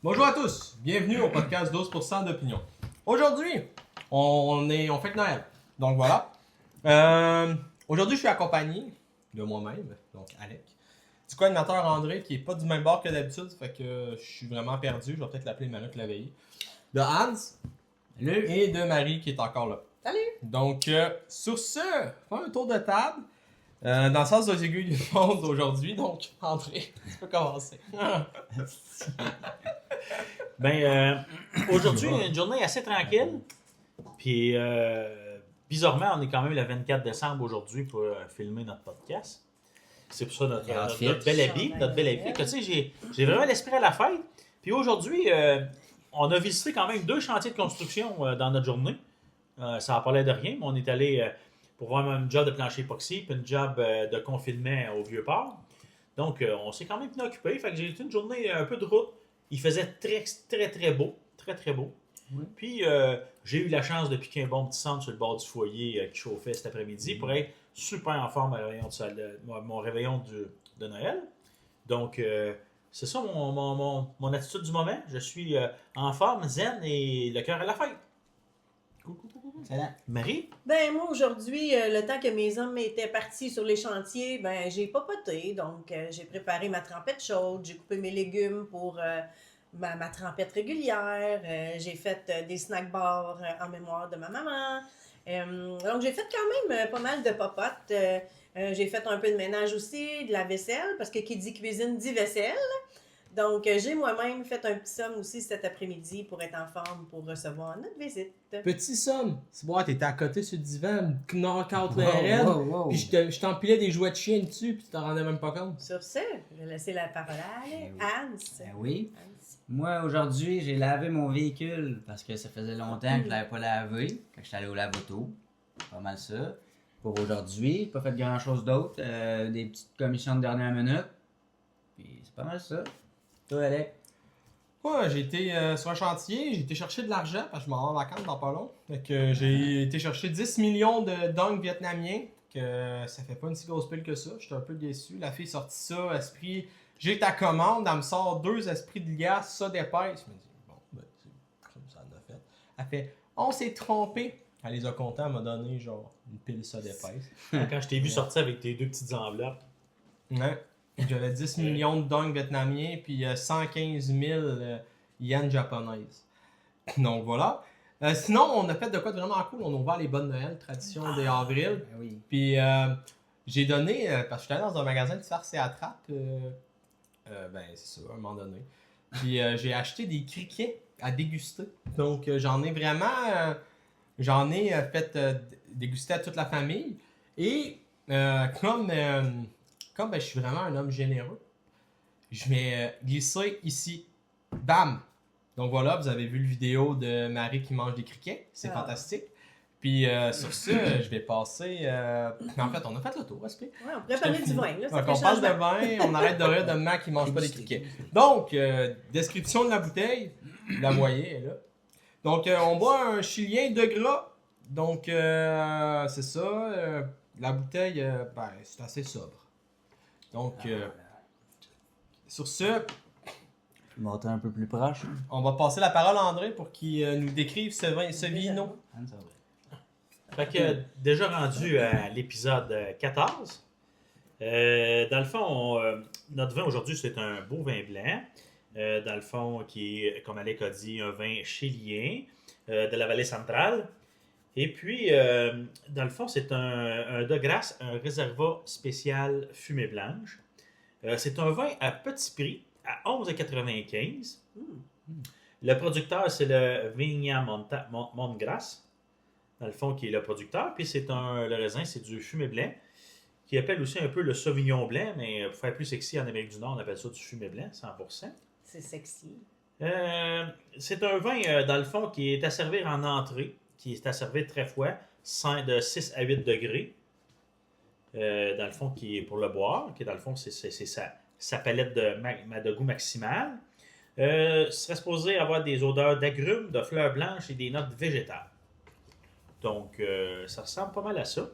Bonjour à tous, bienvenue au podcast 12% d'opinion. Aujourd'hui, on fête Noël, donc voilà. Aujourd'hui, je suis accompagné de moi-même, donc Alec, du co-animateur André, qui est pas du même bord que d'habitude, fait que je suis vraiment perdu, je vais peut-être l'appeler Marie Claveillé. De Hans, Salut. et de Marie qui est encore là. Salut! Donc, sur ce, fais un tour de table. Dans le sens des aiguilles du monde aujourd'hui, donc André, tu peux commencer. Aujourd'hui, une journée assez tranquille. Puis, bizarrement, on est quand même le 24 décembre aujourd'hui pour filmer notre podcast. C'est pour ça notre bel habit. Fait que, tu sais, j'ai vraiment l'esprit à la fête. Puis aujourd'hui, on a visité quand même 2 chantiers de construction dans notre journée. Ça n'a pas l'air de rien, mais on est allé pour voir un job de plancher époxy puis une job de confinement au Vieux-Port. Donc, on s'est quand même bien occupé. Fait que j'ai eu une journée un peu de route. Il faisait très beau. Très beau. Oui. Puis, j'ai eu la chance de piquer un bon petit centre sur le bord du foyer qui chauffait cet après-midi pour être super en forme à mon réveillon de Noël. Donc, c'est ça mon attitude du moment. Je suis en forme, zen et le cœur à la fête. Excellent. Marie? Ben moi aujourd'hui, le temps que mes hommes étaient partis sur les chantiers, ben j'ai papoté, donc j'ai préparé ma trempette chaude, j'ai coupé mes légumes pour ma trempette régulière, j'ai fait des snack bars en mémoire de ma maman. Donc j'ai fait quand même pas mal de popotes. J'ai fait un peu de ménage aussi, de la vaisselle, parce que qui dit cuisine dit vaisselle. Donc, j'ai moi-même fait un petit somme aussi cet après-midi pour être en forme pour recevoir notre visite. Petit somme, c'est bon, t'étais à côté sur le divan, knock-out le raide, puis je t'empilais des jouets de chien dessus, puis tu t'en rendais même pas compte. Sur ce, je vais laisser la parole à Hans. Oui. Moi, aujourd'hui, j'ai lavé mon véhicule parce que ça faisait longtemps que je l'avais pas lavé, quand j'étais allé au lave-auto. Pas mal ça. Pour aujourd'hui, pas fait grand-chose d'autre. Des petites commissions de dernière minute. Puis c'est pas mal ça. Toi, Alec? Ouais, j'ai été sur un chantier, j'ai été chercher de l'argent, parce que je m'en rends en vacances dans pas long. Fait que j'ai été chercher 10 millions de dong vietnamiens, que ça fait pas une si grosse pile que ça. J'étais un peu déçu. La fille sortit ça, esprit. J'ai ta commande, elle me sort 2 esprits de liasse, ça d'épaisse. Je me dis, bon, ben, ça en a fait. Elle fait, on s'est trompé. Elle les a comptés, elle m'a donné genre une pile ça d'épaisse. Quand je t'ai vu sortir avec tes 2 petites enveloppes. Ouais. J'avais 10 millions de dong vietnamiens puis 115 000 yens japonaises. Donc voilà. Sinon, on a fait de quoi de vraiment cool. On a ouvert les bonnes Noël, tradition d'avril. Oui. Puis j'ai donné, parce que j'étais allé dans un magasin de farce et attrape. Ben c'est ça, à un moment donné. Puis j'ai acheté des criquets à déguster. Donc j'en ai vraiment, fait déguster à toute la famille. Et comme je suis vraiment un homme généreux, je vais glisser ici. Bam! Donc voilà, vous avez vu le vidéo de Marie qui mange des criquets. C'est fantastique. Puis sur ce, je vais passer... En fait, on a fait le tour, respect. Ouais, on pourrait parler du vin. Là, donc on passe de vin, on arrête de rire de maman qui mange pas des criquets. Donc, description de la bouteille. Vous la voyez, elle est là. Donc, on boit un chilien de gras. Donc, c'est ça. La bouteille, c'est assez sobre. Donc, sur ce, Je vais monter un peu plus proche. on va passer la parole à André pour qu'il nous décrive ce vino. Fait que déjà rendu à l'épisode 14. Dans le fond, notre vin aujourd'hui, c'est un beau vin blanc. Dans le fond, qui est, comme Alec a dit, un vin chilien de la vallée centrale. Et puis, dans le fond, c'est un de grâce, un réserva spécial fumée blanche. C'est un vin à petit prix, à 11,95. Le producteur, c'est le Viña Montgras, dans le fond, qui est le producteur. Puis le raisin, c'est du fumé blanc, qui appelle aussi un peu le Sauvignon blanc, mais pour faire plus sexy en Amérique du Nord, on appelle ça du fumé blanc, 100%. C'est sexy. C'est un vin, dans le fond, qui est à servir en entrée, qui est à servir très froid, de 6 à 8 degrés. Dans le fond, qui est pour le boire, qui dans le fond, c'est sa palette de goût maximal. Serait supposé avoir des odeurs d'agrumes, de fleurs blanches et des notes végétales. Donc, ça ressemble pas mal à ça.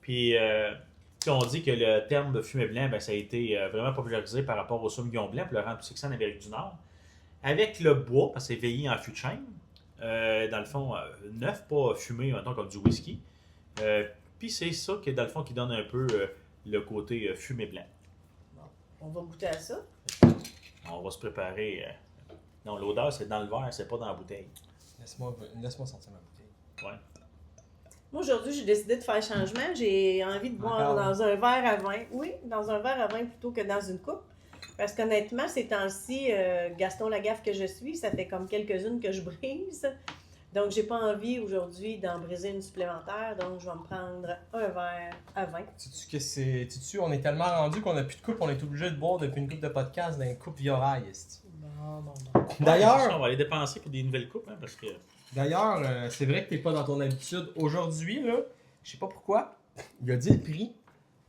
Puis on dit que le terme de fumée blanc, ça a été vraiment popularisé par rapport au sauvignon blanc pour le rendre plus sexy en Amérique du Nord. avec le bois, parce que c'est vieilli en fût de chêne. Dans le fond, neuf, pas fumé, maintenant comme du whisky. Puis c'est ça qui, dans le fond, qui donne un peu le côté fumé blanc. On va goûter à ça. On va se préparer. Non, l'odeur, c'est dans le verre, c'est pas dans la bouteille. Laisse-moi sortir ma bouteille. Ouais. Moi, aujourd'hui, j'ai décidé de faire changement. J'ai envie de boire dans un verre à vin. Oui, dans un verre à vin plutôt que dans une coupe. Parce qu'honnêtement, ces temps-ci, Gaston Lagaffe que je suis, ça fait comme quelques-unes que je brise. Donc, j'ai pas envie aujourd'hui d'en briser une supplémentaire. Donc, je vais me prendre un verre à vin. Tu que c'est. Tu on est tellement rendu qu'on a plus de coupe, on est obligé de boire depuis une coupe de podcast dans une coupe Viorail. Bon. D'ailleurs, On va aller dépenser pour des nouvelles coupes, hein, parce que. c'est vrai que t'es pas dans ton habitude. Aujourd'hui, là, je sais pas pourquoi, il a dit le prix,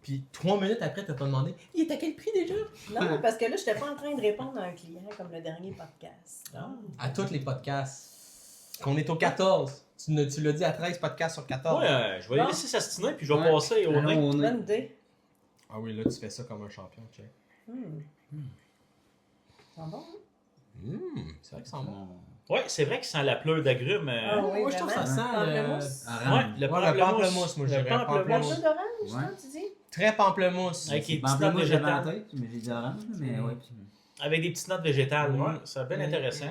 puis 3 minutes après, t'as pas demandé. Il est à quel prix déjà? Non, parce que là, je n'étais pas en train de répondre à un client comme le dernier podcast. À tous les podcasts. Qu'on est au 14. Tu l'as dit à 13 podcasts sur 14. Ouais, je vais les laisser s'astiner, puis je vais passer au nez. Bonne idée. Ah oui, là, tu fais ça comme un champion, check. C'est bon, hein? C'est vrai que ça sent bon. Ouais, c'est vrai que sans la pleure d'agrumes. Ah oui, moi, je trouve que ça sent pamplemousse. Le pamplemousse, moi, je dirais. Un Pamplemousse. jus d'orange, Ouais. tu dis? Très pamplemousse. Avec des petites notes Pamplemousse, j'avais en végétales. tête, mais j'ai dit orange, mais ouais. Avec des petites notes végétales, ouais. C'est bien intéressant.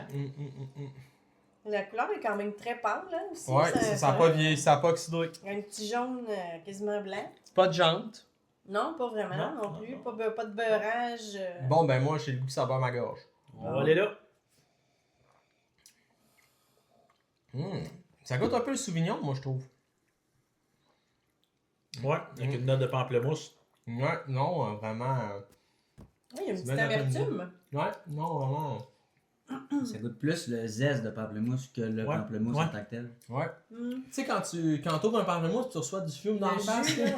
La couleur est quand même très pâle, là, aussi. Ouais, ça n'a pas vieilli, ça n'a pas oxydé. Un petit jaune quasiment blanc. Pas de jante. Non, pas vraiment non plus. non. Pas de beurrage. Bon, ben moi, j'ai le goût que ça bat ma gorge. On va aller là. Ça goûte un peu le Sauvignon, moi, je trouve. Ouais, avec une note de pamplemousse. Ouais, non, vraiment. Oui, il y a une C'est petite bien amertume. Ouais, non, vraiment. Ça goûte plus le zeste de pamplemousse que le Ouais, pamplemousse ouais. en tant que tel. Ouais. Tu sais, quand tu ouvres un pamplemousse, tu reçois du fume dans le Le face. jus, là,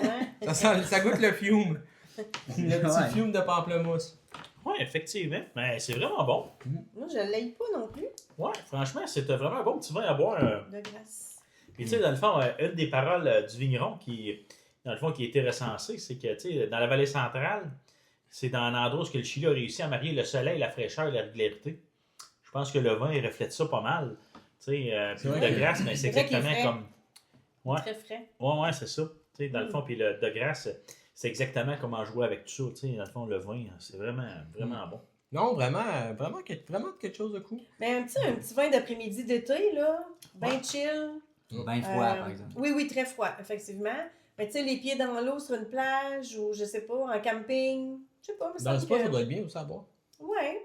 ouais. Ça goûte le fume. Le petit Ouais. fume de pamplemousse. Ouais, effectivement. Mais c'est vraiment bon. Moi, je ne l'aille pas non plus. Ouais, franchement, c'était vraiment un bon petit vin à boire. De grâce. Puis tu sais, dans le fond, une des paroles du vigneron qui, dans le fond, qui a été recensée, c'est que, tu sais, dans la vallée centrale, c'est dans un endroit où le Chili a réussi à marier le soleil, la fraîcheur et la régularité. Je pense que le vin, il reflète ça pas mal. Tu sais, puis vrai de grâce, mais c'est C'est vrai qu'il est exactement frais. comme... Ouais, Très frais. ouais, c'est ça. Tu sais, dans le fond, puis le de grâce, c'est exactement comment jouer avec tout ça. Tu sais, dans le fond, le vin, c'est vraiment, vraiment bon. Non, vraiment quelque chose de cool. Mais un petit vin d'après-midi d'été, là, bien chill. Bien froid, par exemple. Oui, très froid, effectivement. Mais tu sais, les pieds dans l'eau sur une plage ou, je sais pas, en camping. Je sais pas, mais Dans le ça spa, ça doit être bien aussi à boire. Ouais.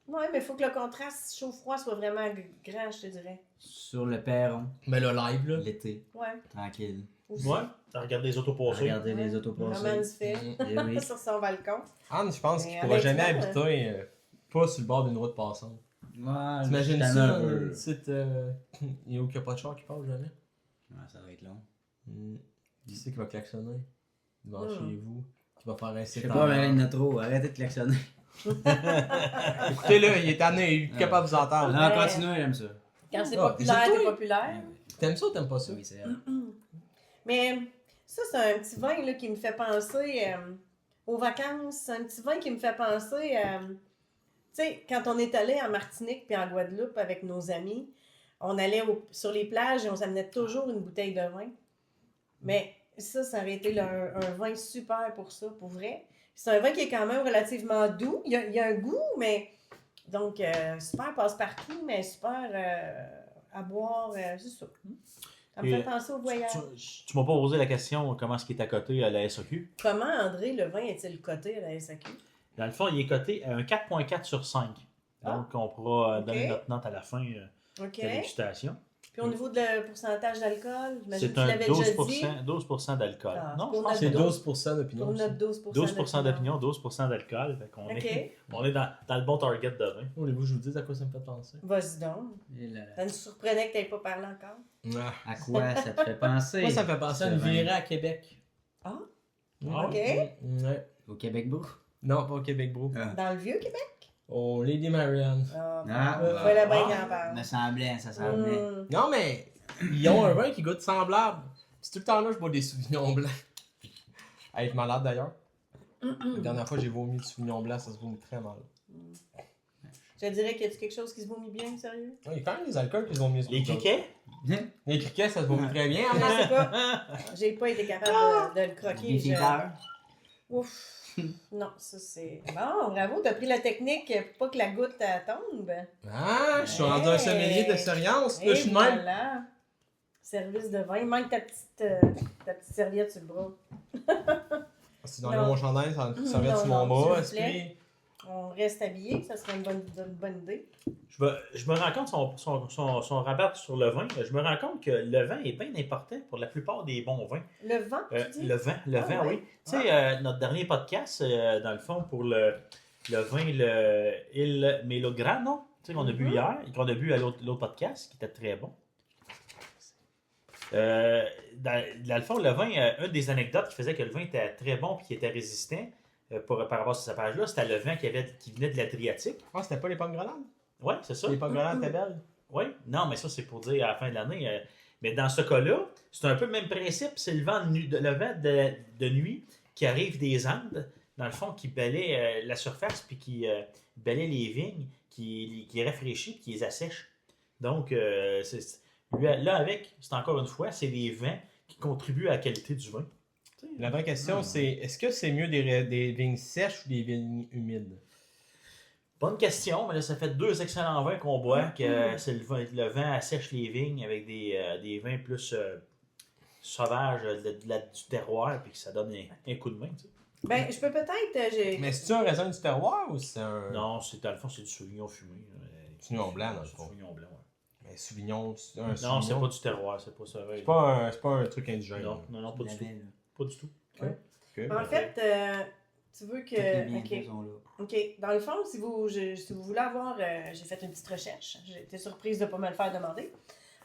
Ouais, mais il faut que le contraste chaud-froid soit vraiment grand, je te dirais. Sur le perron, Mais le live, là. l'été, Ouais. tranquille. Aussi. Ouais, t'as regardé les autos passées. Regardez les autos Romance passer. fait Eh oui. sur son balcon. Anne, je pense Mais qu'il pourra jamais honnêtement, habiter pas sur le bord d'une route passante. Ouais, T'imagines je suis ça, un peu. une petite. Il n'y a pas de char qui passe jamais. Ouais, ça va être long. Qui c'est qui va klaxonner devant chez vous? Qui va faire un Je sais site pas, Marlène Notro, arrêtez de klaxonner. Écoutez-le, il est tanné, il est capable de vous entendre. Non, continuez, j'aime ça. Quand c'est Ah, populaire, c'est c'est toi. populaire. T'aimes ça ou t'aimes pas ça? Oui, c'est vrai. Mais ça, c'est un petit vin là, qui me fait penser aux vacances. C'est un petit vin qui me fait penser tu sais, quand on est allé en Martinique puis en Guadeloupe avec nos amis, on allait sur les plages et on s'amenait toujours une bouteille de vin. Mais ça aurait été un vin super pour ça, pour vrai. C'est un vin qui est quand même relativement doux. Il y a un goût, mais donc super passe-partout, mais super à boire. C'est ça. Ça me Et fait penser au voyage. Tu m'as pas posé la question comment est-ce qu'il est à côté à la SAQ. Comment, André, le vin est-il coté à la SAQ? Dans le fond, il est coté à un 4.4 sur 5. Donc, on pourra donner notre note à la fin OK. de la dégustation. Puis au niveau du pourcentage d'alcool, j'imagine que C'est tu un l'avais déjà dit. 12% d'alcool. Ah, non, c'est je pense que C'est c'est 12% d'opinion. Pour aussi. notre 12%. 12% d'opinion, 12% d'alcool. Fait qu'on est, on est dans le bon target de vin. Voulez-vous que je vous dise à quoi ça me fait penser? Vas-y donc. Et là, là. Ça nous surprenait que tu n'aies pas parlé encore. À quoi ça te fait penser? Moi, ça me fait penser à une Ce vin? virée à Québec. Ah, Ah, OK. Ouais. Au Québec beau? Non, pas au Québec, bro. Dans le Vieux-Québec? Au Lady Marianne. Ah, Ah, voilà bien ah. qu'il en parle. me semblait, ça semblait. Non, mais ils ont un vin qui goûte semblable. Puis tout le temps là, je bois des Sauvignons blancs. À être malade d'ailleurs. La dernière fois, j'ai vomi du Sauvignon blanc, ça se vomit très mal. Je dirais qu'il y a quelque chose qui se vomit bien, sérieux? Il y a quand même des alcools qui se vomittent. Les criquets? Les criquets, ça se vomit très bien. Je sais pas. J'ai pas été capable de le croquer. Des figures. Ouf. Non, ça c'est. Bon, bravo, t'as pris la technique pour pas que la goutte tombe. Ah, je suis rendu un sommelier d'expérience. Et Je suis de même. voilà. Service de vin. Il manque ta petite serviette sur le bras. C'est dans Non. mon chandail, ça servait Non, sur mon non, bras. s'il vous plaît. Esprit. On reste habillé, ça serait une bonne idée. Je me rends compte, son rabat sur le vin, je me rends compte que le vin est bien important pour la plupart des bons vins. Le vent, tu dis? Le vin, Ah, oui. ouais. Tu sais, notre dernier podcast, dans le fond, pour le vin, le Il Melograno, tu sais, qu'on a bu hier, et qu'on a bu à l'autre podcast, qui était très bon. Dans le fond, le vin, une des anecdotes qui faisait que le vin était très bon et qui était résistant par rapport à ce cépage-là, c'était le vin qui venait de l'Adriatique. Ah, c'était pas les pommes grenades? Oui, c'est ça. Les pommes grenades étaient belles. Oui, non, mais ça, c'est pour dire à la fin de l'année. Mais dans ce cas-là, c'est un peu le même principe. C'est le vent de nuit qui arrive des Andes, dans le fond, qui balaie la surface puis qui balaie les vignes, qui rafraîchit puis qui les assèche. Donc, là, c'est encore une fois, c'est les vins qui contribuent à la qualité du vin. La vraie question, c'est est-ce que c'est mieux des vignes sèches ou des vignes humides? Bonne question, mais là, ça fait 2 excellents vins qu'on boit, que c'est le vin assèche les vignes avec des vins plus sauvages du terroir, puis que ça donne un coup de main. Tu sais. Ben, je peux peut-être. Mais c'est-tu un raisin du terroir ou c'est un. Non, dans le fond, c'est du Sauvignon fumé. Sauvignon blanc, dans le fond. Sauvignon blanc, ouais. Mais Sauvignon, c'est un Non, Sauvignon. c'est pas du terroir, c'est pas ça. C'est pas un truc indigène. Non, pas du tout. Pas du tout. En fait, tu veux que. Les sont là. OK. Dans le fond, si vous voulez avoir. J'ai fait une petite recherche. J'ai été surprise de ne pas me le faire demander.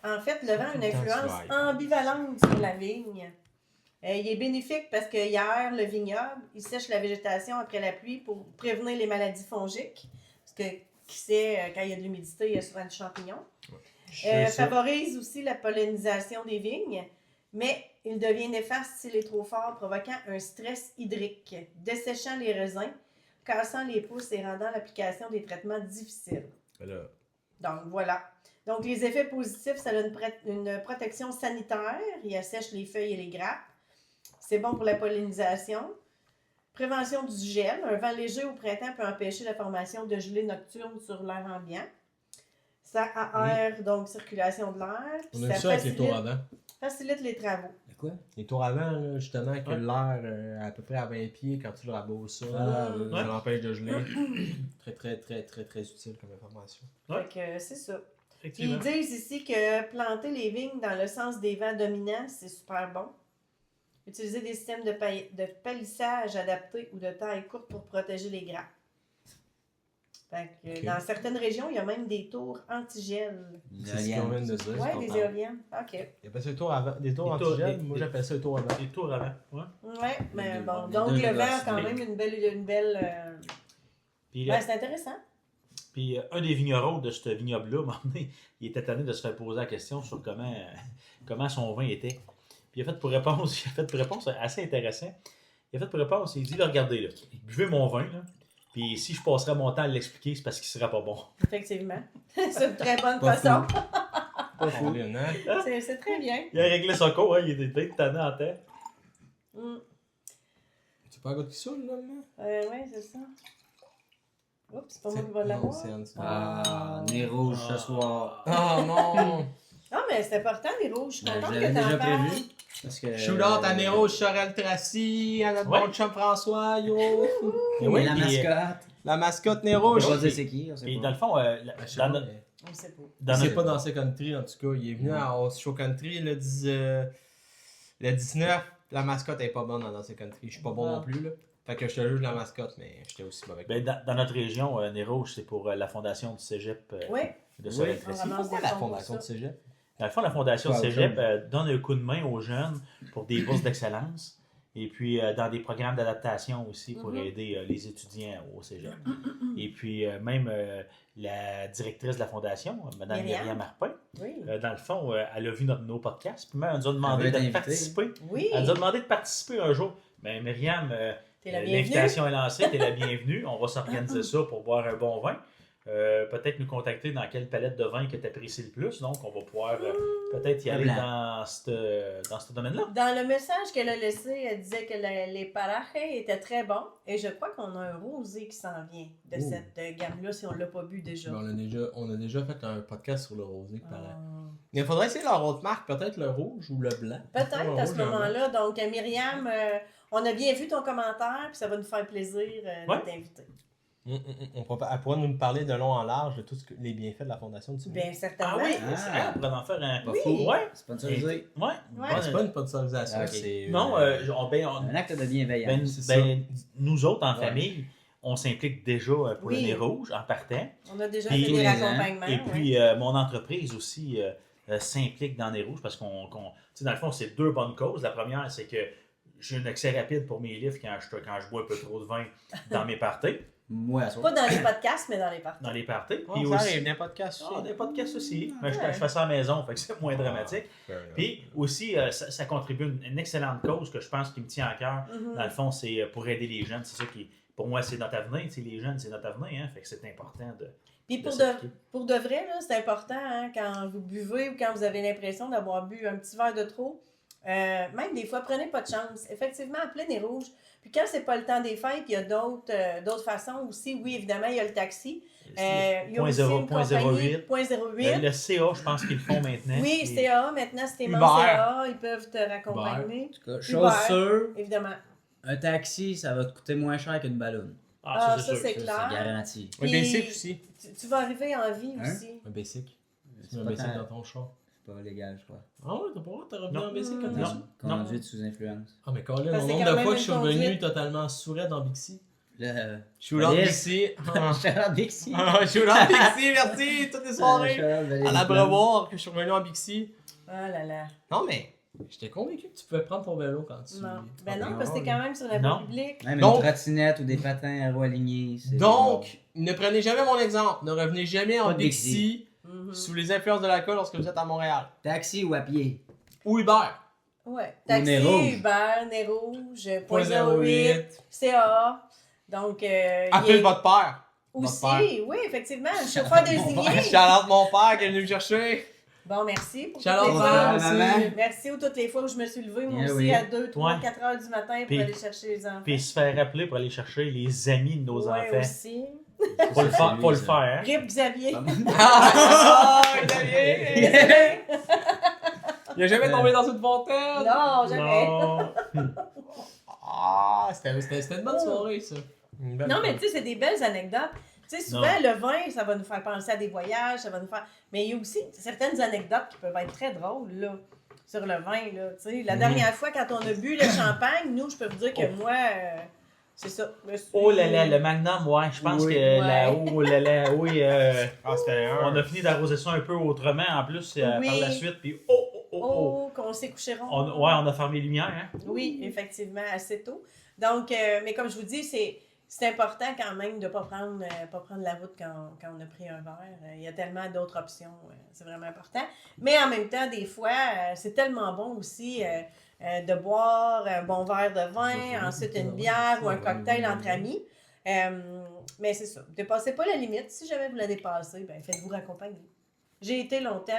En fait, le vin a une influence ambivalente sur la vigne. Il est bénéfique parce que hier, le vignoble, il sèche la végétation après la pluie pour prévenir les maladies fongiques. Parce que, qui sait, quand il y a de l'humidité, il y a souvent du champignon. Favorise aussi la pollinisation des vignes, mais il devient néfaste s'il est trop fort, provoquant un stress hydrique, desséchant les raisins, cassant les pousses et rendant l'application des traitements difficiles. Donc, voilà. Donc, les effets positifs, ça a une protection sanitaire. Il assèche les feuilles et les grappes. C'est bon pour la pollinisation. Prévention du gel. Un vent léger au printemps peut empêcher la formation de gelées nocturnes sur l'air ambiant. Ça aère donc circulation de l'air. On a vu ça avec les tours avant. Facilite les travaux. Quoi? Les tours avant, là, justement, que l'air à peu près à 20 pieds, quand tu le raboses ça, ça l'empêche de geler. Très, très, très, très, très utile comme information. Fait que c'est ça. Puis Effectivement. ils disent ici que planter les vignes dans le sens des vents dominants, c'est super bon. Utiliser des systèmes de palissage adaptés ou de taille courte pour protéger les grappes. Fait que, dans certaines régions, il y a même des tours anti-gel. C'est ce qu'on vient de dire. Ouais, des éoliennes. OK. Il appelle ça des tours avant. Des tours anti-gel, moi j'appelle ça des tours avant. Les tours avant. Ouais. Ouais, mais bon. Les Donc, deux le vent a gosses, quand mais- même une belle Puis, ben, c'est intéressant. Puis un des vignerons de ce vignoble-là, à un moment donné, il était tanné de se faire poser la question sur comment son vin était. Puis il a fait pour réponse assez intéressant. Il a fait pour réponse, il dit là, regardez, là, buvez mon vin, là, puis si je passerais mon temps à l'expliquer, c'est parce qu'il serait pas bon. Effectivement. C'est une très bonne Pas façon. Pas fou. Hein? C'est très bien. Il a réglé son cours, hein, il était bien tanné en tête. C'est pas un gars qui saoule, là, non? Ouais, c'est ça. Oups, c'est pas moi qui va l'avoir. Ah, nez rouge ce soir. Oh non! Non, mais c'est important, les rouges. Je suis Ben, contente je que l'avais t'en déjà parles. prévu. Parce que. Shootout à Nero, Chorel Tracy, à notre Ouais. bon chum François, yo! Et Oui, oui, la puis, mascotte. la mascotte Nero, On je va dire c'est qui, on sait Puis pas. dans le fond, dans notre, On sait pas. dans C'est notre- pas dans ce country en tout cas. Il est venu au show country le 19. La mascotte est pas bonne dans ce country. Je suis pas bon non plus là. Fait que je te juge la mascotte, mais j'étais aussi mauvais. ben, dans notre région, Nero, c'est pour la fondation du Cégep Oui. de Oui. Sorel-Tracy. On ramasse Pourquoi des la fonds pour fondation de ça. Cégep? Dans le fond, la Fondation Ouais, Cégep donne un coup de main aux jeunes pour des bourses d'excellence et puis dans des programmes d'adaptation aussi pour aider les étudiants au Cégep. Et puis même la directrice de la Fondation, Mme Myriam Marpin, Oui. dans le fond, elle a vu nos podcasts, puis même elle nous a demandé Elle veut de être participer. Oui. Elle nous a demandé de participer un jour. Ben, Myriam, T'es la bienvenue. l'invitation est lancée, t'es la bienvenue. On va s'organiser ça pour boire un bon vin. peut-être nous contacter dans quelle palette de vin que tu apprécies le plus. Donc, on va pouvoir peut-être y aller dans ce domaine-là. Dans le message qu'elle a laissé, elle disait que les parajes étaient très bons. Et je crois qu'on a un rosé qui s'en vient de cette gamme-là, si on ne l'a pas bu déjà. On a déjà fait un podcast sur le rosé. Ah. Il faudrait essayer leur autre marque, peut-être le rouge ou le blanc. Peut-être à ce moment-là. Donc, Myriam, on a bien vu ton commentaire, puis ça va nous faire plaisir de t'inviter. Elle pourra nous parler de long en large de tous les bienfaits de la Fondation du Bien, certainement. Ah oui, c'est vrai, on pourrait en faire un... Oui. Ouais. Sponsorisé. Ouais. C'est pas une sponsorisation, c'est... Non, Un acte de bienveillance. Nous autres, en famille, on s'implique déjà pour le nez rouge, en partant. On a déjà fait des accompagnements. Et puis, mon entreprise aussi s'implique dans les rouges parce qu'on dans le fond, c'est 2 bonnes causes. La première, c'est que j'ai un accès rapide pour mes livres quand je bois un peu trop de vin dans mes parties. Moi, pas dans les podcasts, mais dans les parties. Dans les parties. Puis ça arrive, des podcasts aussi. Des podcasts aussi. Mais je fais ça à la maison, fait que c'est moins dramatique. Puis aussi, ça contribue à une excellente cause que je pense qui me tient à cœur. Dans le fond, c'est pour aider les jeunes. C'est ça qui, pour moi, c'est notre avenir. Les jeunes, c'est notre avenir. Hein, fait que c'est important de... Puis pour de vrai, là, c'est important hein, quand vous buvez ou quand vous avez l'impression d'avoir bu un petit verre de trop. Même des fois, prenez pas de chance. Effectivement, appelez nez rouge. Puis quand c'est pas le temps des fêtes, il y a d'autres façons aussi. Oui, évidemment, il y a le taxi. Il y a aussi une compagnie, 0.08. Le CA, je pense qu'ils le font maintenant. Oui, CA, maintenant, si t'es Uber. CA, ils peuvent te raccompagner. En tout cas, chose sûre, évidemment. un taxi, ça va te coûter moins cher qu'une ballonne. Ça, c'est Ça, clair. c'est garanti. Un basic aussi. Tu vas arriver en vie aussi. Un basic. Tu C'est mets un pas basic tant- dans ton char. C'est pas légal, je crois. Ah ouais, t'as pas le droit, t'as revenu Non. en basic quand t'es Non. sous? Conduite sous influence. Ah mais Colin, Parce le que c'est nombre quand de même fois que une je suis revenu conduite. totalement sourd dans Bixi. Là, Je suis là Police. Bixi. Charlotte Bixi. Je suis là Bixi, merci, toutes les soirées. À l'abreuvoir que je suis revenu en Bixi. Ah là là. Non mais, j'étais convaincu que tu pouvais prendre ton vélo quand tu... Non. Ben non, parce que t'es quand même sur la Non. voie publique. Même Donc- une trottinette ou des patins à roues alignées. c'est- Donc, ne prenez jamais mon exemple. Ne revenez jamais en Pas de Bixi sous les influences de l'alcool lorsque vous êtes à Montréal. Taxi ou à pied. Ou Uber. Ouais. Ou nez Taxi, rouge. Uber, nez rouge, 0.08. .08, CA. Donc, Appelez votre père. aussi, votre père. oui, effectivement, chauffeur désigné. Shout-out mon père qui est venu me chercher. Bon, merci pour Shout toutes out les père fois. maman. Merci toutes les fois où je me suis levée, moi Eh aussi, oui. à 2, 3, Ouais. 4 heures du matin pour Puis- aller chercher les enfants. Puis se faire rappeler pour aller chercher les amis de nos Ouais, enfants. aussi. Faut le faire. Faut le ça. faire. Rip Xavier. Ah, Xavier! Il a jamais tombé dans une fontaine. Non, jamais. Non. Ah, c'était une bonne soirée, ça. Non, mais tu sais, c'est des belles anecdotes. Tu sais, souvent, le vin, ça va nous faire penser à des voyages, ça va nous faire... Mais il y a aussi certaines anecdotes qui peuvent être très drôles, là, sur le vin, là. Tu sais, la dernière fois, quand on a bu le champagne, nous, je peux vous dire que moi, c'est ça. je me suis- Oh là là, le Magnum, ouais, je pense Oui. que oh là là, oui, Ah, c'était on a fini d'arroser ça un peu autrement en plus par Oui. la suite, puis oh. Oh, qu'on s'est couché rond. On a fermé les lumières, hein? Oui, effectivement, assez tôt. Donc, mais comme je vous dis, c'est important quand même de ne pas prendre la route quand on a pris un verre. Il y a tellement d'autres options. C'est vraiment important. Mais en même temps, des fois, c'est tellement bon aussi de boire un bon verre de vin, ensuite une bière ou un cocktail entre amis. Mais c'est ça. Dépassez pas la limite. Si jamais vous la dépassez, ben faites-vous raccompagner. J'ai été longtemps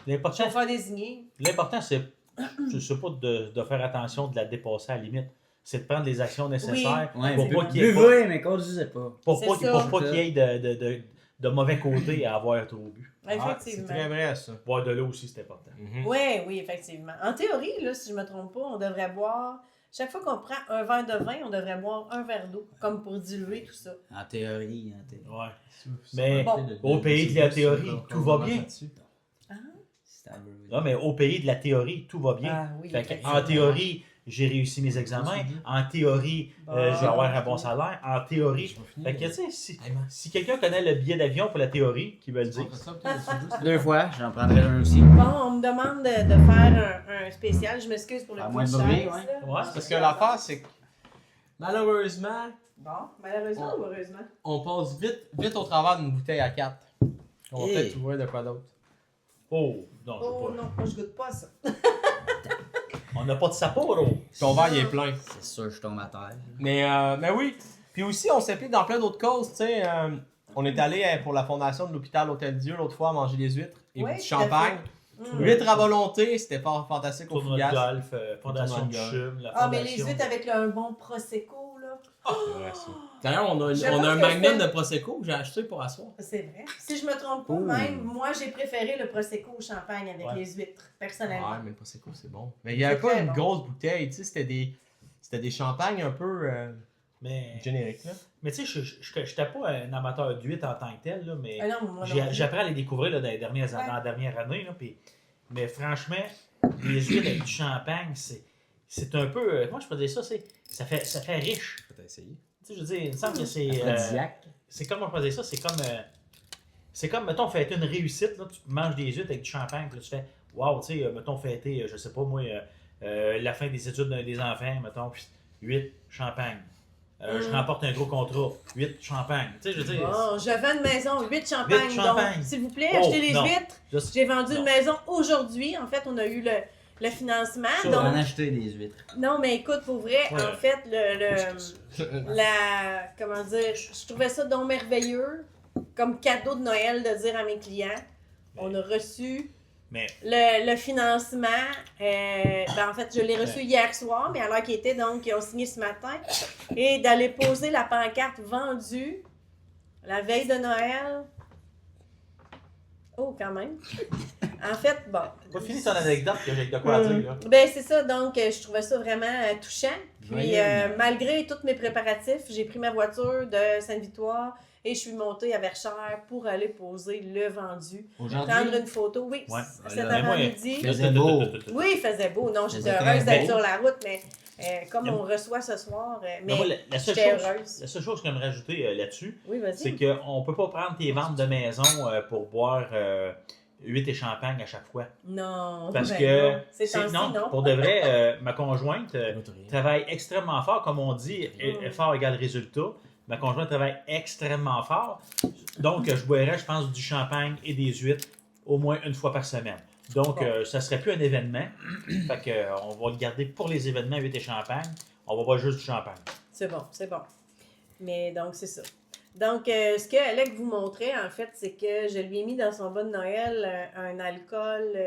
L'important, chauffeur désigné. c'est pas de faire attention de la dépasser à la limite. C'est de prendre les actions nécessaires Ouais, pour pas qu'il y ait buvez, mais conduisez pas. pour C'est pas ça. qu'il y ait de mauvais côtés à avoir trop bu. C'est Effectivement. très vrai, ça. Boire de l'eau aussi, c'est important. Oui, effectivement. En théorie, là, si je ne me trompe pas, on devrait boire, chaque fois qu'on prend un verre de vin, on devrait boire un verre d'eau, comme pour diluer tout ça. En théorie. Ouais. Mais Bon. au pays de la théorie, tout va bien. C'est à beurrer. Non, mais au pays de la théorie, tout va bien. Ah oui, Fait que, effectivement. en théorie, j'ai réussi mes examens. En théorie, Bon. je vais avoir un bon salaire. En théorie. Fait que, tu sais, si quelqu'un connaît le billet d'avion pour la théorie, qui veut le dire. 2 fois, j'en prendrai un aussi. Bon, on me demande de faire un spécial. Je m'excuse pour le À coup moins de chaise, bruit, là. Ouais, Parce que l'affaire, c'est que malheureusement, Bon, malheureusement ou heureusement? on passe vite au travers d'une bouteille à 4. On va Hey. peut-être ouvrir de quoi d'autre. Oh, non, je Oh veux pas. non, moi je goûte pas ça. On n'a pas de Sapporo. Ton verre, il est plein. C'est sûr, je tombe à terre. Mais oui. Puis aussi, on s'implique dans plein d'autres causes, tu sais. On est allé pour la fondation de l'hôpital Hôtel-Dieu l'autre fois à manger des huîtres et Ouais, du tout à champagne. Huîtres à volonté, c'était pas fantastique au Tournoi de Fougas. golf, Fondation du Tournoi de CHUM, la Ah, mais les Fondation... huîtres avec un bon Prosecco, là. C'est vrai, ça. D'ailleurs, on a Je un pense que magnum c'est- de Prosecco que j'ai acheté pour asseoir. C'est vrai. Si je me trompe pas, même, moi, j'ai préféré le Prosecco au champagne avec les huîtres, personnellement. Ouais, mais le Prosecco, c'est bon. Mais il n'y avait C'est pas très une bon. grosse bouteille, tu sais, c'était des champagnes un peu Mais, génériques, là. mais tu sais, je n'étais pas un amateur d'huîtres en tant que tel, là, mais Ah non, moi non plus. j'apprends à les découvrir là, dans la dernière année. Là, mais franchement, les huîtres avec du champagne, c'est un peu... moi, je peux dire ça, ça fait riche. Peut-être essayer. Tu sais, je veux dire, il me semble que c'est... Aphrodisiaque. c'est comme, on peut dire ça, c'est comme, mettons, fêter une réussite, là, tu manges des huîtres avec du champagne, puis là, tu fais, wow, tu sais, mettons, fêter, je sais pas, moi, la fin des études des enfants, mettons, puis huîtres, champagne. Je remporte un gros contrat, huîtres, champagne. Tu sais, je veux dire... Bon, je vends une maison, 8 champagne. Huîtres champagne. Donc, s'il vous plaît, Oh, achetez les non. huîtres. Juste- J'ai vendu non. une maison aujourd'hui. En fait, on a eu le financement. Ça, On va en Donc, acheter des huîtres. non, mais écoute, pour vrai, Ouais. en fait, comment dire, je trouvais ça donc merveilleux comme cadeau de Noël de dire à mes clients, on a reçu Mais, le financement. En fait, je l'ai reçu hier soir, mais à l'heure qu'il était, donc, ils ont signé ce matin. Et d'aller poser la pancarte vendue la veille de Noël. Oh, quand même. En fait, bon. pas fini ton anecdote que j'ai de quoi dire, là. Ben, c'est ça, donc je trouvais ça vraiment touchant. Puis, Joyeux. malgré tous mes préparatifs, j'ai pris ma voiture de Sainte-Victoire et je suis montée à Verchères pour aller poser le vendu. Aujourd'hui, Prendre une photo, oui, Ouais, cet voilà. Mais moi, avant-midi. il faisait beau. Oui, il faisait beau. Non, j'étais C'était heureuse d'être beau. sur la route, mais comme Mais on reçoit ce soir, Mais moi, mais la seule j'étais chose, heureuse. la seule chose que j'aimerais rajouter là-dessus, Oui, c'est vas-y. qu'on ne peut pas prendre tes ventes de maison pour boire huîtres et champagne à chaque fois. Non, Parce ben que, non. C'est temps-ci, non. pour de vrai, ma conjointe travaille extrêmement fort, comme on dit, effort égale résultat. Ma conjointe travaille extrêmement fort. Donc, je boirais, je pense, du champagne et des huîtres au moins une fois par semaine. Donc, Bon. ça serait plus un événement. Fait que, on va le garder pour les événements huîtres et champagne. On va boire juste du champagne. C'est bon, c'est bon. Mais donc, c'est ça. Donc, ce que Alec vous montrait, en fait, c'est que je lui ai mis dans son bon de Noël un alcool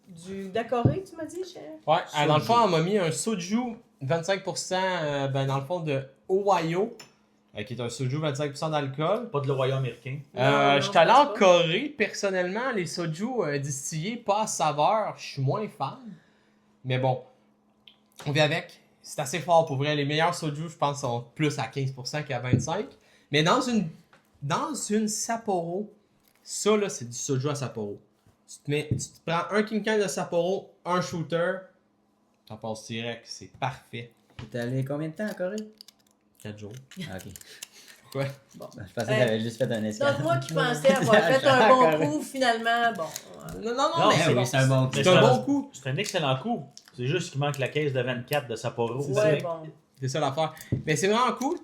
du Dacoré, tu m'as dit, cher? Ouais, dans le fond, on m'a mis un soju 25%, dans le fond, de Ohio, qui est un soju 25% d'alcool. Pas de l'Ohio américain. Non, Je suis allé je en pense pas. Corée, personnellement, les soju distillés, pas à saveur, je suis moins fan. Mais bon, on vit avec. C'est assez fort pour vrai. Les meilleurs soju, je pense, sont plus à 15% qu'à 25%. Mais dans une Sapporo, ça là, c'est du soju à Sapporo. Tu te prends un King Can de Sapporo, un shooter, t'en passes direct, c'est parfait. t'es allé combien de temps en Corée? 4 jours. Ah, ok. Pourquoi? Je pensais que t'avais juste fait un escale. Donc, moi qui pensais avoir fait un bon coup, finalement, bon. Non, Non, mais c'est c'est bon. bon. c'est un bon coup. C'est un bon coup. C'est un excellent coup. C'est juste qu'il manque la caisse de 24 de Sapporo. C'est Ouais, ça. bon. C'est ça l'affaire. Mais c'est vraiment cool.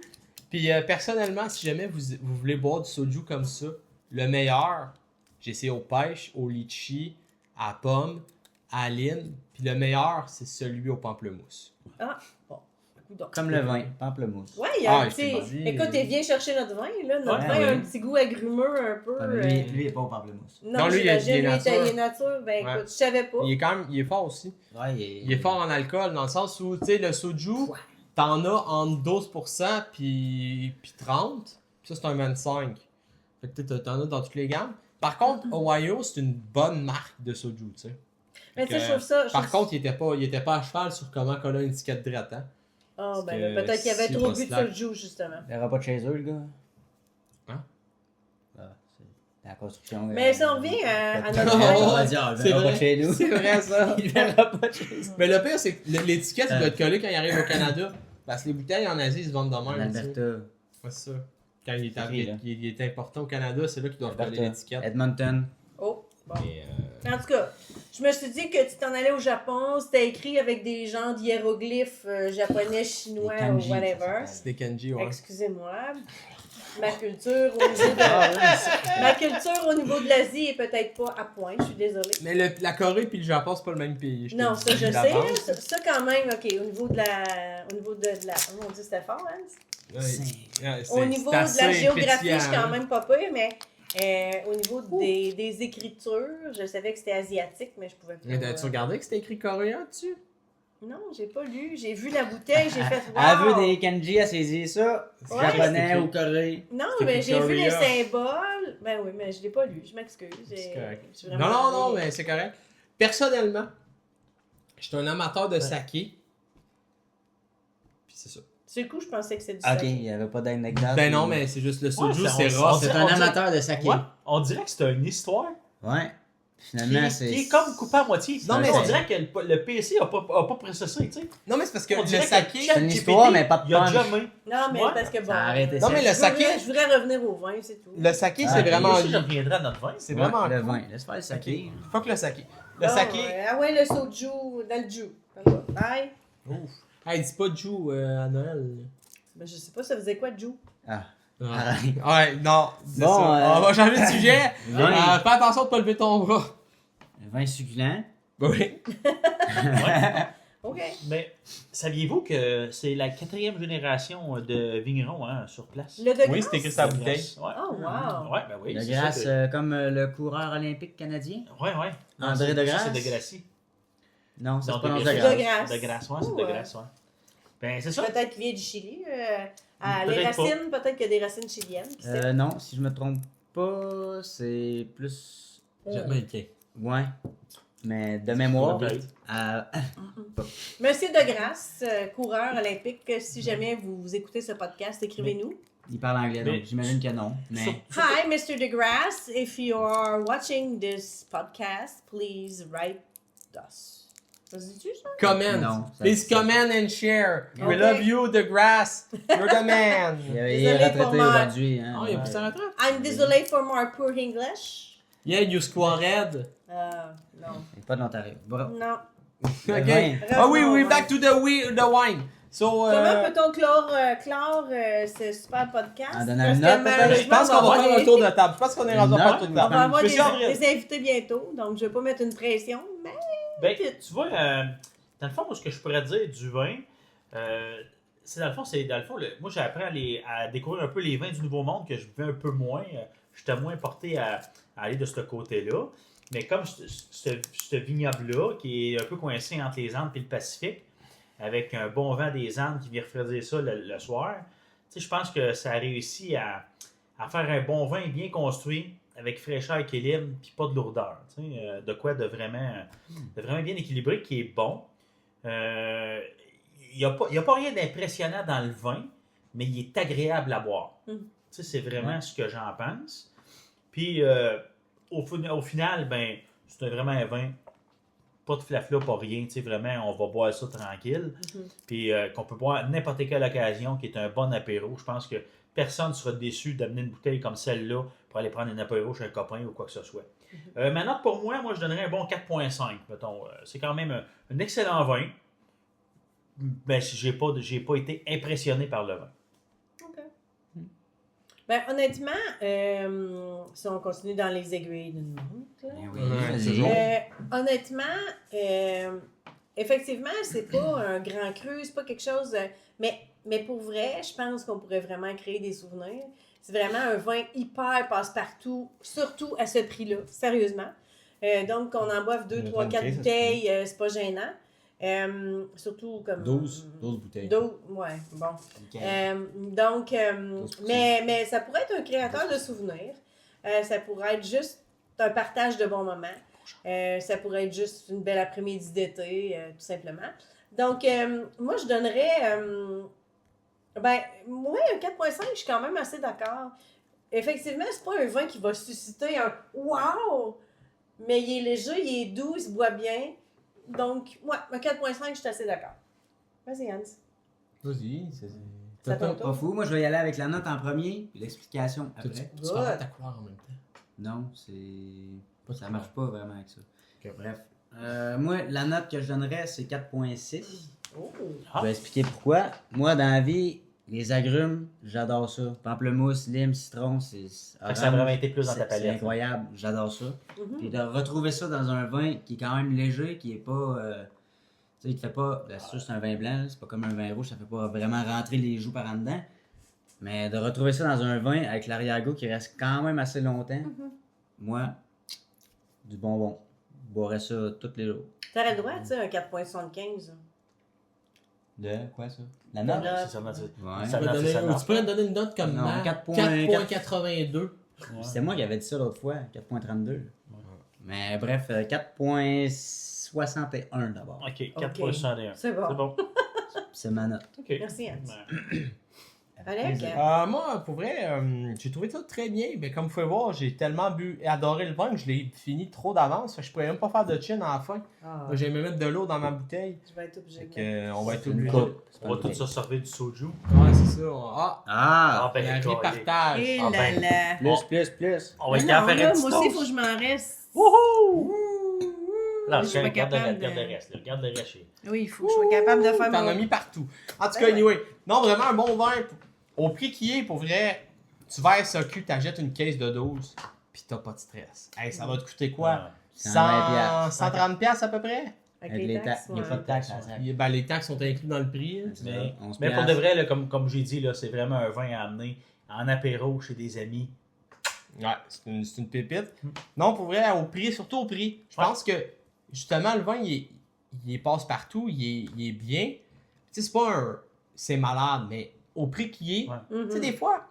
Puis personnellement, si jamais vous voulez boire du soju comme ça, le meilleur, j'ai essayé aux pêches, au litchi, à la pomme, à la lime. Puis le meilleur, c'est celui au pamplemousse. Ah, bon. Coudonc. Comme le vin, pamplemousse. Ouais, il y a Ah, un je t'ai petit... dit. Écoute, il vient chercher notre vin, là. Notre Ouais, vin a oui. un petit goût agrumeux, un peu. Ah, mais lui, il est pas au pamplemousse. Non, lui, il est j'imagine, nature. il est nature. Ben, Ouais. écoute, je savais pas. Il est fort aussi. Ouais, Il est fort en alcool, dans le sens où, tu sais, le soju, t'en as entre 12% puis 30%. Ça, c'est un 25%. Fait que t'en as dans toutes les gammes. Par contre, Ohio, c'est une bonne marque de soju, tu sais. Mais tu sais, que, je trouve ça... Par contre, il était pas à cheval sur comment coller une étiquette droite, hein. Ah, parce ben que là, peut-être qu'il y avait c'est trop pas bu de slack. soju, justement. Il aura pas de chez eux, le gars. Hein? Ah, c'est la construction. Mais si on revient à peut-être notre pas- vin- on va dire, il C'est verra pas vrai. de chez nous. C'est vrai, ça. Il verra pas de chez nous. Mais le pire, c'est que l'étiquette, il doit être collé quand il arrive au Canada. Parce que les bouteilles en Asie, ils se vendent de En même. tu sais. Alberta. Ouais, c'est ça. Quand il est, C'est écrit, là. il est importé au Canada, c'est là qu'ils doivent coller Alberta. l'étiquette. Edmonton. Oh, bon. Mais, En tout cas, je me suis dit que tu t'en allais au Japon, c'était écrit avec des genres d'hiéroglyphes japonais, chinois Des kanji, ou whatever. ça s'appelle. c'est des kanji, ouais. Excusez-moi. Ma culture au niveau de, ma culture au niveau de l'Asie est peut-être pas à point, je suis désolée. Mais la Corée puis le Japon, c'est pas le même pays. te Non, le ça dis je sais. d'avance. Ça quand même, ok, au niveau de la. Oh mon dieu, c'était fort, hein? Au niveau de la géographie, je suis quand même pas pire, mais au niveau des écritures, je savais que c'était asiatique, mais je pouvais pas. Mais as-tu regardé que c'était écrit coréen dessus? Non, j'ai pas lu. J'ai vu la bouteille, j'ai fait wow. Elle a vu des kanji, elle saisit ça. Ouais, Japonais ou coréen. Non, mais j'ai vu les symboles. Ben oui, mais je l'ai pas lu. Je m'excuse. C'est correct. Non, mais c'est correct. Personnellement, je suis un amateur de saké. Puis c'est ça. Sur le coup, je pensais que c'était du Ok, saké. il n'y avait pas d'anecdote. Ben non, mais c'est juste le soju, Ouais, c'est on rare. C'est un amateur de saké. Ouais, on dirait que c'est une histoire Ouais. Finalement, c'est. qui est comme coupé à moitié. Non, mais on c'est- dirait que le PC a pas processé, tu sais. Non, mais c'est parce que On le dirait que saké. Chat C'est une GPT, histoire, mais pas de Il y a punch. jamais. Non, mais Ouais. parce que bon. Ça a arrêté Non, mais le saké. Je voudrais revenir au vin, c'est tout. Le saké, Ah, c'est ok. vraiment. Moi aussi, je reviendrai à notre vin. C'est vraiment. Le cool. vin. Laisse faire le saké. Fuck le saké. Le Bon, saké. ah ouais, le soju dans le jus. Bye. Ouf. Hey, dis pas de jou à Noël. Ben, je sais pas, ça faisait quoi, de jus? Ah. Ouais, non. C'est Bon, ça. On va changer de sujet. Vin. Fais attention de pas lever ton bras. Le vin succulent. Oui. Ouais. OK. Mais saviez-vous que c'est la 4e génération de vignerons sur place? Le de Oui, Grasse? c'était écrit sur la bouteille. Ouais. Oh, wow. Ouais, ben oui. De c'est Grasse, ça comme le coureur olympique canadien. que- Ouais. Non, André c'est- de Grasse? C'est de Gracie. Non, ça se Non, prononce de de Grasse. De Grasse. Grasse. De Grasse, ouais, c'est Ouh, de Grasse, ouais. Ben, c'est ça. Peut-être qu'il vient du Chili. Les Peut-être racines, peut-être qu'il y a des racines chiliennes. qui sait. Non, si je me trompe pas, c'est plus. Jamaïcain. Ouais. Mais de mémoire. Peut-être. Monsieur de Grasse, coureur olympique, si jamais vous écoutez ce podcast, écrivez-nous. Il parle anglais, Mais- donc j'imagine que non. Mais. Hi, Mr. DeGrasse. If you are watching this podcast, please write us. Ça se dit-tu, ça? Comment? Non, ça- Please comment and share. We Ok. love you, the grass. You're the man. Il est Désolé pour retraité moi. aujourd'hui. Hein, Oh, il a pris sa retraite. I'm désolé for my poor English. Yeah, you squared. Non. Il est pas de l'Ontario. Bravo. Non. Le Ok. vin. Ah oui, Revenons, back to the wine. So, Comment peut-on clore ce super podcast? En donnant Parce une que note, peut-être? malheureusement, je pense qu'on va faire un tour de table. Je pense qu'on est rendu à faire un tour de On va table. avoir Monsieur André. des invités bientôt, donc je vais pas mettre une pression, mais Ben, tu vois, dans le fond, moi, ce que je pourrais dire du vin, c'est dans le fond, moi, j'ai appris à découvrir un peu les vins du Nouveau Monde que je buvais un peu moins. J'étais moins porté à aller de ce côté-là. Mais comme ce vignoble-là, qui est un peu coincé entre les Andes et le Pacifique, avec un bon vent des Andes qui vient refroidir ça le soir, tu sais, je pense que ça a réussi à faire un bon vin bien construit, avec fraîcheur, équilibre, puis pas de lourdeur. Tu sais, de quoi de vraiment bien équilibré, qui est bon. Il n'y a pas rien d'impressionnant dans le vin, mais il est agréable à boire. Mm. Tu sais, c'est vraiment ce que j'en pense. Puis, au final, ben, c'est vraiment un vin, pas de flafla, pas rien. Tu sais, vraiment, on va boire ça tranquille. Puis, qu'on peut boire à n'importe quelle occasion, qui est un bon apéro. Je pense que personne ne sera déçu d'amener une bouteille comme celle-là pour aller prendre un apéro chez un copain ou quoi que ce soit. Ma note pour moi, je donnerais un bon 4.5. Mettons. C'est quand même un excellent vin. Ben, j'ai pas été impressionné par le vin. OK. Ben, honnêtement, si on continue dans les aiguilles d'une montre, là, Ben oui, Ouais, vas-y. toujours. honnêtement, effectivement, c'est pas un grand cru, c'est pas quelque chose. Mais pour vrai, je pense qu'on pourrait vraiment créer des souvenirs. C'est vraiment un vin hyper passe-partout, surtout à ce prix-là, sérieusement. Donc, qu'on en boive 2, 3, 4 bouteilles, c'est pas gênant. Surtout comme. 12 bouteilles. Ouais, bon. Ok. Donc, 12%. mais ça pourrait être un créateur de souvenirs. Ça pourrait être juste un partage de bons moments. Ça pourrait être juste une belle après-midi d'été, tout simplement. Donc, moi, je donnerais... moi, un 4.5, je suis quand même assez d'accord. Effectivement, c'est pas un vin qui va susciter un « wow », mais il est léger, il est doux, il se boit bien. Donc, moi, un 4.5, je suis assez d'accord. Vas-y, Hans. Vas-y, C'est à ton Pas tour. fou. Moi, je vais y aller avec la note en premier, puis l'explication après. Tu parles de ta couleur en même temps. Non, Pas ça marche pas vraiment avec ça. Ok. Bref. Moi, la note que je donnerais, c'est 4.6. Oh. Je vais expliquer pourquoi. Moi, dans la vie, les agrumes, j'adore ça. Pamplemousse, lime, citron, c'est Fait que ça a vraiment été plus dans ta c'est palette. incroyable. J'adore ça. Mhm. Puis de retrouver ça dans un vin qui est quand même léger, qui est pas... tu sais, il te fait pas... Bien sûr, c'est un vin blanc, là, c'est pas comme un vin rouge, ça fait pas vraiment rentrer les joues par en dedans. Mais de retrouver ça dans un vin avec l'arrière-goût qui reste quand même assez longtemps, moi, du bonbon. Je boirais ça tous les jours. T'aurais le droit, tu sais, un 4,75. De quoi ça? La La note? note. C'est ça, notre- Ouais. Ça Tu peux note, donner- ça note. tu peux donner une note comme Non, Matt, 4,82. 4,82. C'était moi qui avais dit ça l'autre fois, 4,32. Mais bref, 4,61 d'abord. Ok, 4,61. C'est bon. C'est bon. C'est ma note. Ok. Merci, Hans. Ouais. Alec? Moi, pour vrai, j'ai trouvé ça très bien. Mais comme vous pouvez voir, j'ai tellement bu et adoré le vin que je l'ai fini trop d'avance. Fait que je pourrais même pas faire de chin à la fin. Ah, J'ai me mettre de l'eau dans ma bouteille. je vais être obligée Fait de que, mettre. on va être C'est une obligé. coupe. On va tous se servir du soju. Ouais, c'est ça. Ah! Ah, Il y a un collé. partage. Et Ah, là ben. là. Plus. On va Non, y en non, faire là, un petit moi aussi, il faut que toast. je m'en reste. Wouhou! Là, Je suis pas regarde capable le de- reste. là. Regarde le reste. chez- Oui, il faut que je sois capable de faire T'en as mon... mis partout. En tout Ben cas, ouais. anyway. Non, vraiment un bon vin. Au prix qui est, pour vrai, tu vas à SAQ, t'achètes une caisse de 12, pis t'as pas de stress. Hey, ça va te coûter quoi? Ouais. 100, 130 piastres à peu près? Avec Avec les les taxes, Il n'y a ouais. pas de taxe à ça. Ben, les taxes sont inclus dans le prix. Là. Mais, 11 mais pour de piastres. vrai, là, comme j'ai dit, là, c'est vraiment un vin à amener en apéro chez des amis. Ouais, c'est une pépite. Non, pour vrai, au prix, surtout au prix. Je Ouais. pense que, justement, le vin, il passe partout, il est bien. Tu sais, c'est pas un... C'est malade, mais au prix qu'il est, Ouais. Mhm. tu sais, des fois,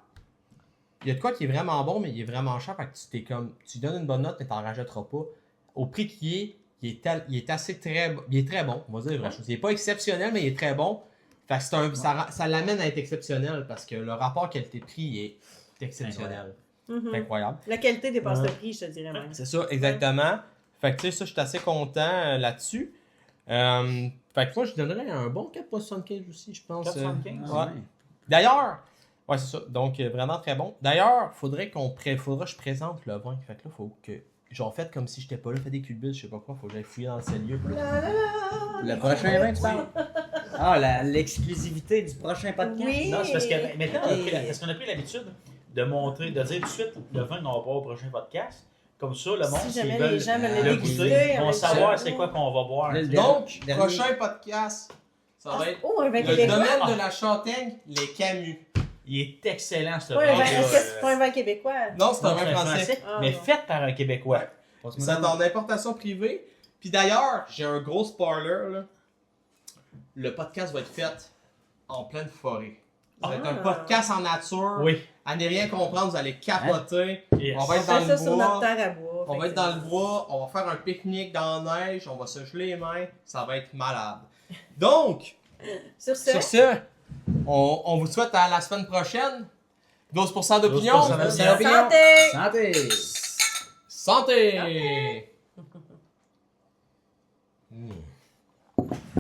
il y a de quoi qui est vraiment bon, mais il est vraiment cher. Fait que tu donnes une bonne note, mais t'en rajouteras pas. Au prix qu'il est, il est assez il est très bon, on va dire la vraie chose. Il est pas exceptionnel, mais il est très bon. Fait que ça l'amène à être exceptionnel parce que le rapport qualité-prix est exceptionnel. Mhm. C'est incroyable. La qualité dépasse Ouais. le prix, je te dirais même. C'est ça, exactement. Fait que tu sais, ça, je suis assez content là-dessus. Fait que moi, je donnerais un bon 4,75 aussi, je pense. 4,75? Ouais. D'ailleurs, ouais, c'est ça. Donc, vraiment très bon. D'ailleurs, faudrait que je présente le vin. Fait que là, faut que. Genre, faites comme si j'étais pas là, faites des culbus, je sais pas quoi, faut que j'aille fouiller dans le cellier. Le prochain vin, tu parles? Ah, l'exclusivité du prochain podcast. Oui. Non, c'est parce que maintenant, parce qu'on a pris l'habitude de montrer, de dire tout de suite le vin qu'on va boire au prochain podcast. Comme ça, le monde, Si s'ils jamais veulent les gens veulent le le goûter, déguster, vont avec savoir ça. c'est quoi qu'on va boire. Le- Donc, dernier- prochain podcast, ça va être Oh, un vin le québécois. domaine de la Châtaigne, les Camus. Il est excellent, ce Pas un vin- vin. Est-ce que c'est pas un vin québécois? Non, c'est un Non, vin c'est un français. Ah, mais non. fait par un Québécois. C'est en importation privée. Puis d'ailleurs, j'ai un gros spoiler. Là. Le podcast va être fait en pleine forêt. Ça va être un podcast en nature. Oui. À ne rien comprendre, vous allez capoter. Yes. On va On être dans fait ça le sur notre bois. terre à bois. On va fait être que dans le bois. On va faire un pique-nique dans la neige. On va se geler les mains. Ça va être malade. Donc, Sur ce, sur ce, on vous souhaite à la semaine prochaine. 12% d'opinion. 12% d'opinion. santé! Santé! Santé!